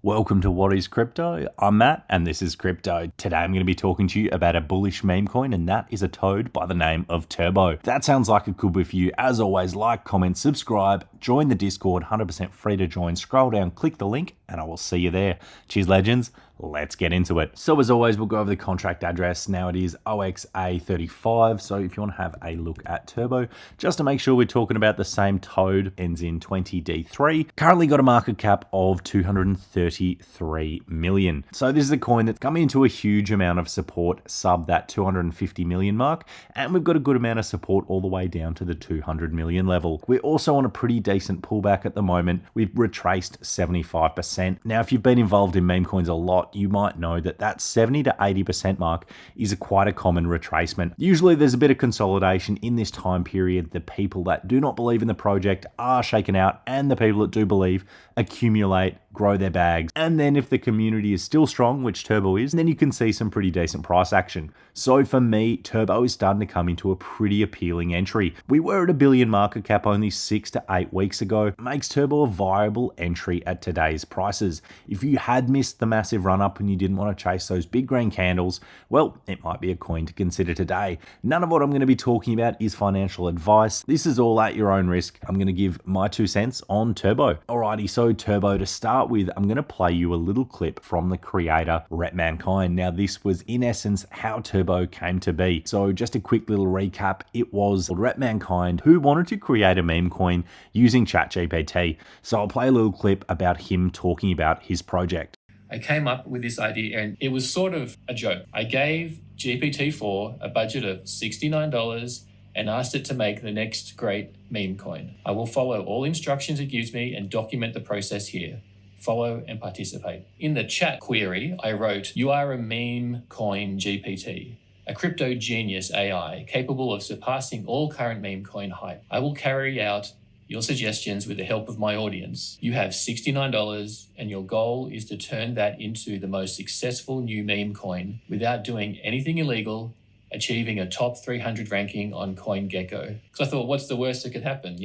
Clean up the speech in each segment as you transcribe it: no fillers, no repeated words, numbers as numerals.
Welcome to What is Crypto? I'm Matt and this is Crypto. Today I'm going to be talking to you about a bullish meme coin, and that is a toad by the name of Turbo. That sounds like it could be for you. As always, like, comment, subscribe, join the Discord, 100% free to join. Scroll down, click the link, and I will see you there. Cheers, legends. Let's get into it. So as always, we'll go over the contract address. Now it is OXA35. So if you want to have a look at Turbo, just to make sure we're talking about the same toad, ends in 20D3. Currently got a market cap of 233 million. So this is a coin that's coming into a huge amount of support, sub that 250 million mark. And we've got a good amount of support all the way down to the 200 million level. We're also on a pretty decent pullback at the moment. We've retraced 75%. Now, if you've been involved in meme coins a lot, you might know that that 70 to 80% mark is quite a common retracement. Usually there's a bit of consolidation in this time period. The people that do not believe in the project are shaken out, and the people that do believe accumulate, grow their bags. And then if the community is still strong, which Turbo is, then you can see some pretty decent price action. So for me, Turbo is starting to come into a pretty appealing entry. We were at a billion market cap only 6 to 8 weeks ago. Makes Turbo a viable entry at today's prices. If you had missed the massive run up and you didn't want to chase those big green candles, well, it might be a coin to consider today. None of what I'm going to be talking about is financial advice. This is all at your own risk. I'm going to give my 2 cents on Turbo. Alrighty, so Turbo, to start with, I'm going to play you a little clip from the creator, Retmankind. Now, this was in essence how Turbo came to be. So just a quick little recap. It was Retmankind who wanted to create a meme coin using ChatGPT. So I'll play a little clip about him talking about his project. I came up with this idea and it was sort of a joke. I gave GPT-4 a budget of $69 and asked it to make the next great meme coin. I will follow all instructions it gives me and document the process here. Follow and participate. In the chat query, I wrote, "You are a meme coin GPT, a crypto genius AI capable of surpassing all current meme coin hype. I will carry out your suggestions with the help of my audience. You have $69 and your goal is to turn that into the most successful new meme coin without doing anything illegal, achieving a top 300 ranking on CoinGecko." Because I thought, what's the worst that could happen?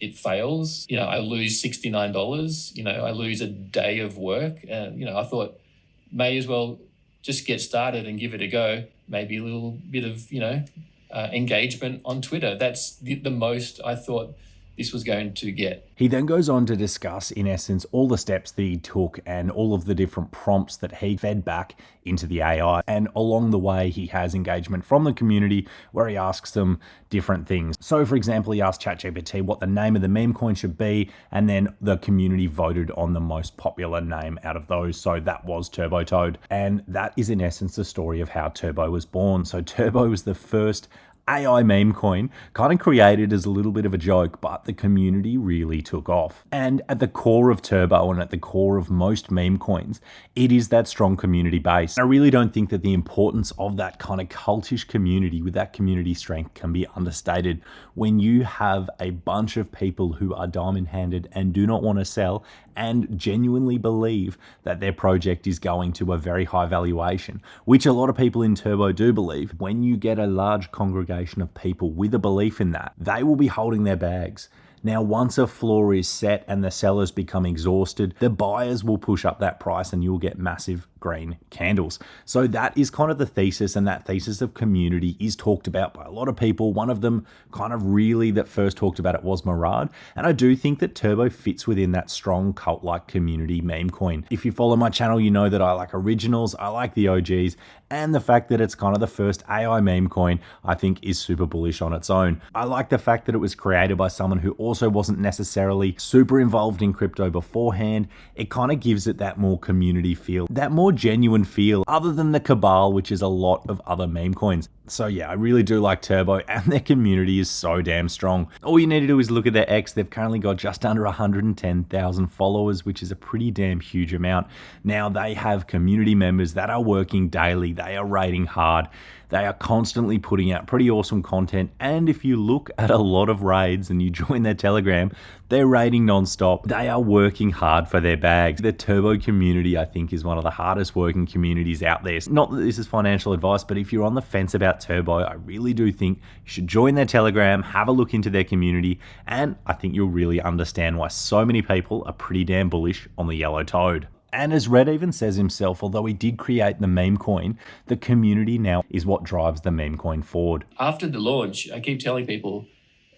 It fails. I lose $69. I lose a day of work. I thought, may as well just get started and give it a go. Maybe a little bit of, engagement on Twitter. That's the most I thought this was going to get. He then goes on to discuss, in essence, all the steps that he took and all of the different prompts that he fed back into the AI. And along the way, he has engagement from the community where he asks them different things. So, for example, he asked ChatGPT what the name of the meme coin should be, and then the community voted on the most popular name out of those. So that was Turbo Toad. And that is, in essence, the story of how Turbo was born. So Turbo was the first AI meme coin, kind of created as a little bit of a joke, but the community really took off. And at the core of Turbo and at the core of most meme coins, it is that strong community base. I really don't think that the importance of that kind of cultish community with that community strength can be understated. When you have a bunch of people who are diamond-handed and do not want to sell and genuinely believe that their project is going to a very high valuation, which a lot of people in Turbo do believe, when you get a large congregation of people with a belief in that, they will be holding their bags. Now, once a floor is set and the sellers become exhausted, the buyers will push up that price and you'll get massive green candles. So that is kind of the thesis, and that thesis of community is talked about by a lot of people. One of them kind of really that first talked about it was Murad, and I do think that Turbo fits within that strong cult-like community meme coin. If you follow my channel, you know that I like originals, I like the OGs, and the fact that it's kind of the first AI meme coin I think is super bullish on its own. I like the fact that it was created by someone who also wasn't necessarily super involved in crypto beforehand. It kind of gives it that more community feel, that more genuine feel, other than the cabal, which is a lot of other meme coins. So yeah, I really do like Turbo, and their community is so damn strong. All you need to do is look at their X. They've currently got just under 110,000 followers, which is a pretty damn huge amount. Now, they have community members that are working daily. They are rating hard. They are constantly putting out pretty awesome content. And if you look at a lot of raids and you join their Telegram, they're raiding nonstop. They are working hard for their bags. The Turbo community, I think, is one of the hardest working communities out there. Not that this is financial advice, but if you're on the fence about Turbo, I really do think you should join their Telegram, have a look into their community, and I think you'll really understand why so many people are pretty damn bullish on the yellow toad. And as Red even says himself, although he did create the meme coin, the community now is what drives the meme coin forward. After the launch, I keep telling people,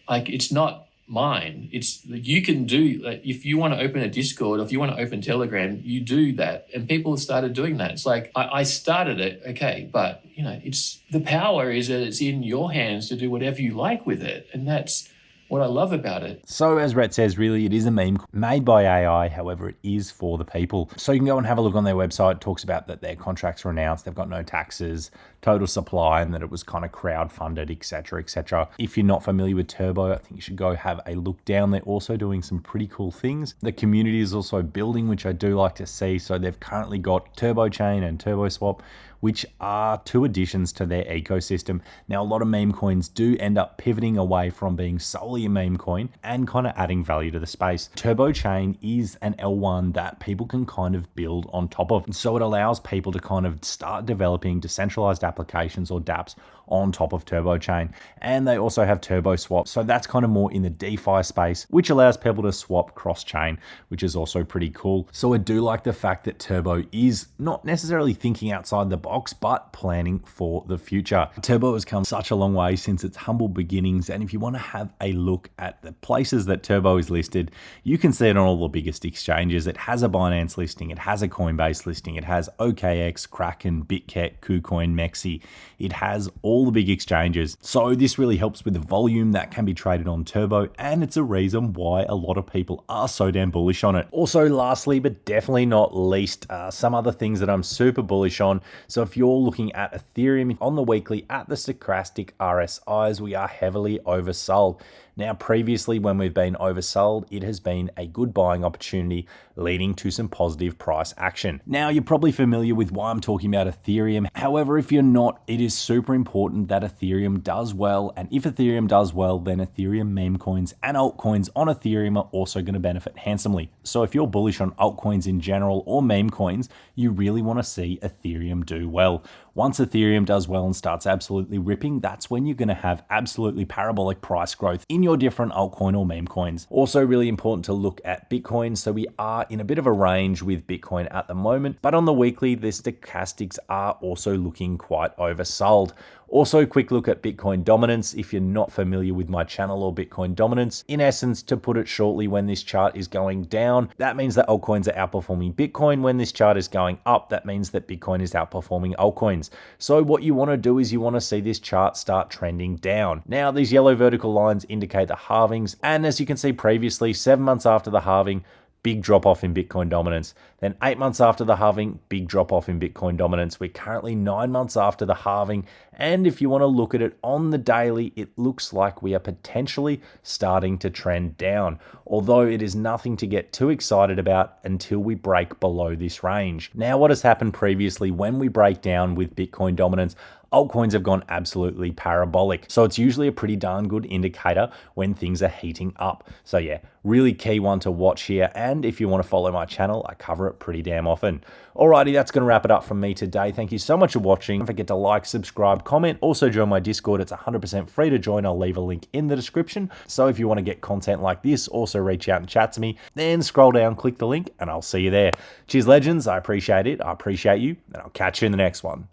like, it's not mine. It's, you can do, like, if you want to open a Discord, or if you want to open Telegram, you do that. And people started doing that. It's like, I started it, okay, but it's, the power is that it's in your hands to do whatever you like with it. And that's what I love about it. So as Rhett says, really, it is a meme made by AI. However, it is for the people. So you can go and have a look on their website. It talks about that their contracts were announced. They've got no taxes, total supply, and that it was kind of crowdfunded, etc., etc. If you're not familiar with Turbo, I think you should go have a look down. They're also doing some pretty cool things. The community is also building, which I do like to see. So they've currently got Turbo Chain and Turbo Swap, which are two additions to their ecosystem. Now, a lot of meme coins do end up pivoting away from being solely a meme coin and kind of adding value to the space. Turbo Chain is an L1 that people can kind of build on top of. And so it allows people to kind of start developing decentralized applications or dApps on top of Turbo Chain. And they also have Turbo Swap. So that's kind of more in the DeFi space, which allows people to swap cross-chain, which is also pretty cool. So I do like the fact that Turbo is not necessarily thinking outside the box, but planning for the future. Turbo has come such a long way since its humble beginnings. And if you want to have a look at the places that Turbo is listed, you can see it on all the biggest exchanges. It has a Binance listing. It has a Coinbase listing. It has OKX, Kraken, BitKet, KuCoin, Mexi. It has all the big exchanges. So this really helps with the volume that can be traded on Turbo, and it's a reason why a lot of people are so damn bullish on it. Also, lastly, but definitely not least, some other things that I'm super bullish on. So if you're looking at Ethereum on the weekly at the stochastic RSIs, we are heavily oversold. Now, previously, when we've been oversold, it has been a good buying opportunity, leading to some positive price action. Now, you're probably familiar with why I'm talking about Ethereum. However, if you're not, it is super important that Ethereum does well. And if Ethereum does well, then Ethereum meme coins and altcoins on Ethereum are also going to benefit handsomely. So if you're bullish on altcoins in general or meme coins, you really want to see Ethereum do well. Once Ethereum does well and starts absolutely ripping, that's when you're going to have absolutely parabolic price growth in your different altcoin or meme coins. Also really important to look at Bitcoin. So we are in a bit of a range with Bitcoin at the moment, but on the weekly, the stochastics are also looking quite oversold. Also, quick look at Bitcoin dominance. If you're not familiar with my channel or Bitcoin dominance, in essence, to put it shortly, when this chart is going down, that means that altcoins are outperforming Bitcoin. When this chart is going up, that means that Bitcoin is outperforming altcoins. So what you want to do is you want to see this chart start trending down. Now, these yellow vertical lines indicate the halvings. And as you can see previously, 7 months after the halving, big drop off in Bitcoin dominance. Then 8 months after the halving, big drop off in Bitcoin dominance. We're currently 9 months after the halving. And if you want to look at it on the daily, it looks like we are potentially starting to trend down. Although it is nothing to get too excited about until we break below this range. Now, what has happened previously when we break down with Bitcoin dominance, altcoins have gone absolutely parabolic. So it's usually a pretty darn good indicator when things are heating up. So yeah, really key one to watch here. And if you want to follow my channel, I cover it pretty damn often. Alrighty, that's going to wrap it up from me today. Thank you so much for watching. Don't forget to like, subscribe, comment. Also join my Discord. It's 100% free to join. I'll leave a link in the description. So if you want to get content like this, also reach out and chat to me. Then scroll down, click the link, and I'll see you there. Cheers, legends. I appreciate it. I appreciate you, and I'll catch you in the next one.